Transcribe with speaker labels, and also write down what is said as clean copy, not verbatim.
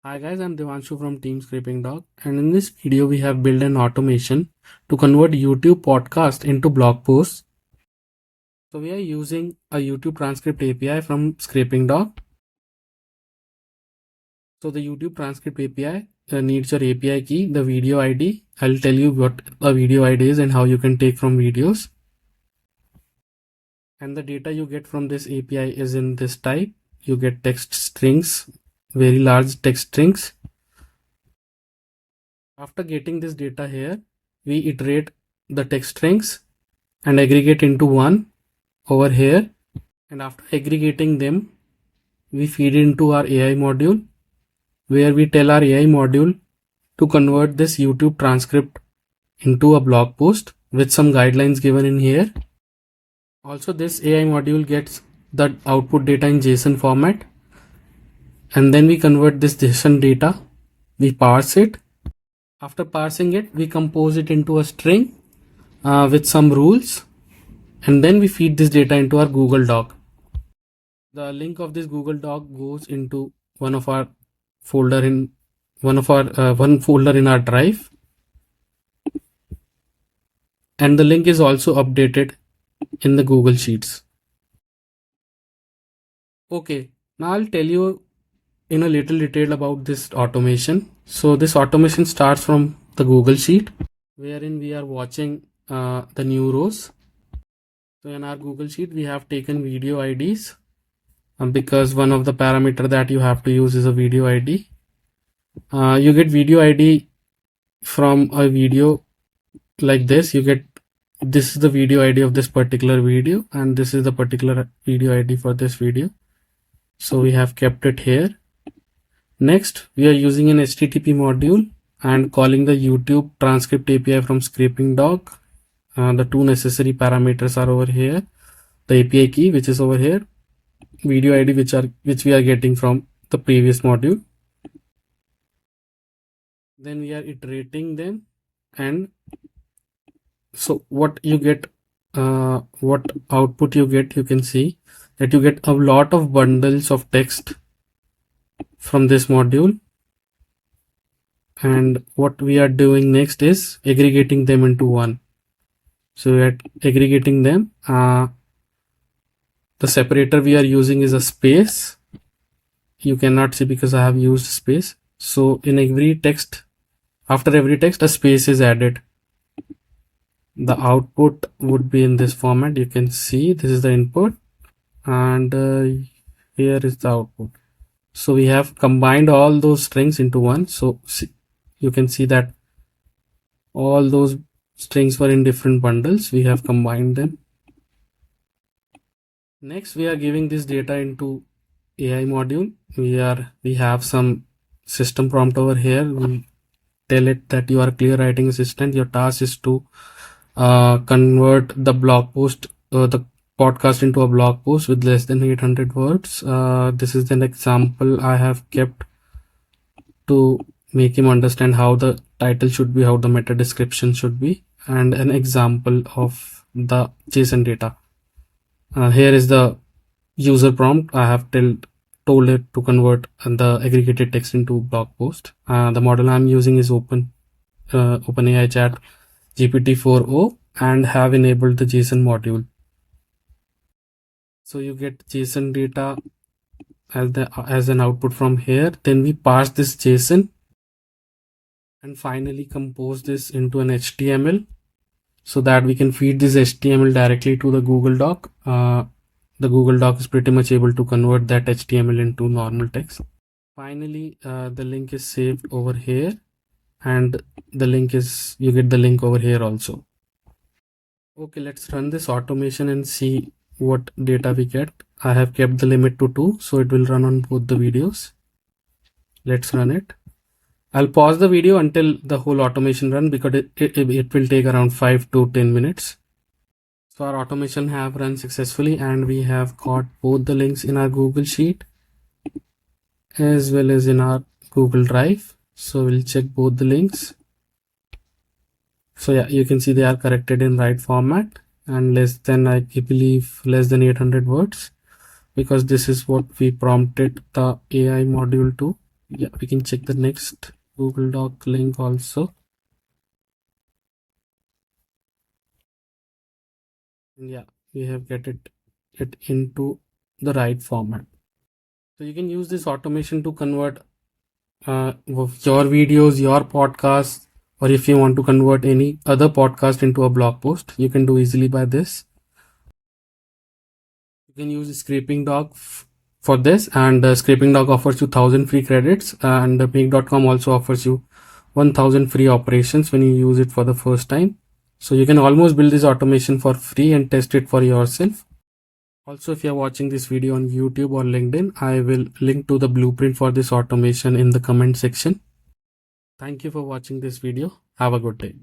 Speaker 1: Hi guys, I'm Divanshu from Team Scrapingdog, and in this video we have built an automation to convert YouTube podcast into blog posts. So we are using a YouTube Transcript API from Scrapingdog. So the YouTube Transcript API needs your API key, the video ID. I'll tell you what a video ID is and how you can take from videos. And the data you get from this API is in this type. You get text strings, very large text strings. After getting this data here, we iterate the text strings and aggregate into one over here, and after aggregating them we feed into our AI module, where we tell our AI module to convert this YouTube transcript into a blog post with some guidelines given in here. Also, this AI module gets the output data in JSON format, and then we convert this JSON data, we parse it. After parsing it, we compose it into a string with some rules, and then we feed this data into our Google Doc. The link of this Google Doc goes into one folder in one folder in our drive, and the link is also updated in the Google Sheets. Okay, now I'll tell you in a little detail about this automation. So this automation starts from the Google Sheet, wherein we are watching the new rows. So in our Google Sheet we have taken video IDs, because one of the parameter that you have to use is a video ID. You get video ID from a video like this. This is the video ID of this particular video, and this is the particular video ID for this video. So we have kept it here. Next, we are using an HTTP module and calling the YouTube Transcript API from Scrapingdog. The two necessary parameters are over here: the API key, which is over here, video ID, which we are getting from the previous module. Then we are iterating them, and so what you get, what output you get, you can see that you get a lot of bundles of text from this module. And what we are doing next is aggregating them into one. So we are aggregating them. The separator we are using is a space. You cannot see because I have used space. So in every text, after every text, a space is added. The output would be in this format. You can see this is the input, and here is the output. So we have combined all those strings into one. So you can see that all those strings were in different bundles. We have combined them. Next, we are giving this data into AI module. We have some system prompt over here. We tell it that you are clear writing assistant. Your task is to convert the blog post, the podcast, into a blog post with less than 800 words. This is an example I have kept to make him understand how the title should be, how the meta description should be, and an example of the JSON data. Here is the user prompt. I have told it to convert the aggregated text into blog post. The model I'm using is OpenAI Chat GPT-4o, and have enabled the JSON module. So you get JSON data as an output from here. Then we parse this JSON and finally compose this into an HTML, so that we can feed this HTML directly to the Google Doc. The Google Doc is pretty much able to convert that HTML into normal text. Finally, the link is saved over here, and you get the link over here also. Okay, let's run this automation and see what data we get. I have kept the limit to 2, so it will run on both the videos. Let's run it. I'll pause the video until the whole automation run, because it will take around 5 to 10 minutes. So our automation have run successfully, and we have got both the links in our Google Sheet as well as in our Google Drive. So we'll check both the links. So yeah, you can see they are corrected in right format and less than, I believe, less than 800 words, because this is what we prompted the AI module to. Yeah, we can check the next Google Doc link also. And yeah, we have get it into the right format. So you can use this automation to convert your videos, your podcast, or if you want to convert any other podcast into a blog post, you can do easily by this. You can use Scrapingdog for this, and Scrapingdog offers you 1000 free credits, and make.com also offers you 1000 free operations when you use it for the first time. So you can almost build this automation for free and test it for yourself. Also, if you're watching this video on YouTube or LinkedIn, I will link to the blueprint for this automation in the comment section. Thank you for watching this video. Have a good day.